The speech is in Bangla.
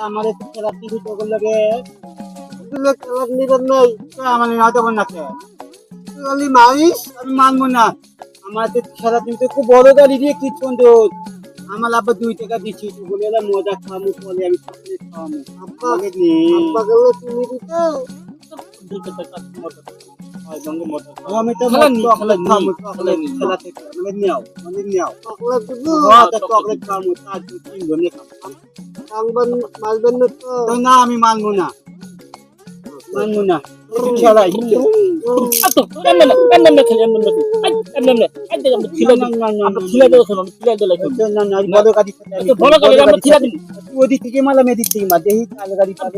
আমাদের রাত্রি ভিতর লাগে নিবেন নাই মানে হয়তো নাকে মারিস আমি মানবো না। আমাদের সারা দিন তো খুব বড় গাড়ি দিয়ে কি সুন্দর আমার আবার 2 টাকা দিচ্ছি বলে মজা খাওয়াবো বলে আমি চকলেট খাওয়াবো আব্বাকে তুমি দিতে 2 টাকা মতো আমি তো চকলেট খাওয়াবো চকলেট খেলা থেকে মানে নিও চকলেট দিব চকলেট খাওয়াবো তার 2-3 জনে খাবো মানবেন না আমি মানবো না খেলাই ওদিক থেকে মালাম এদিক থেকে মা দেখি কাল গাড়ি পাবে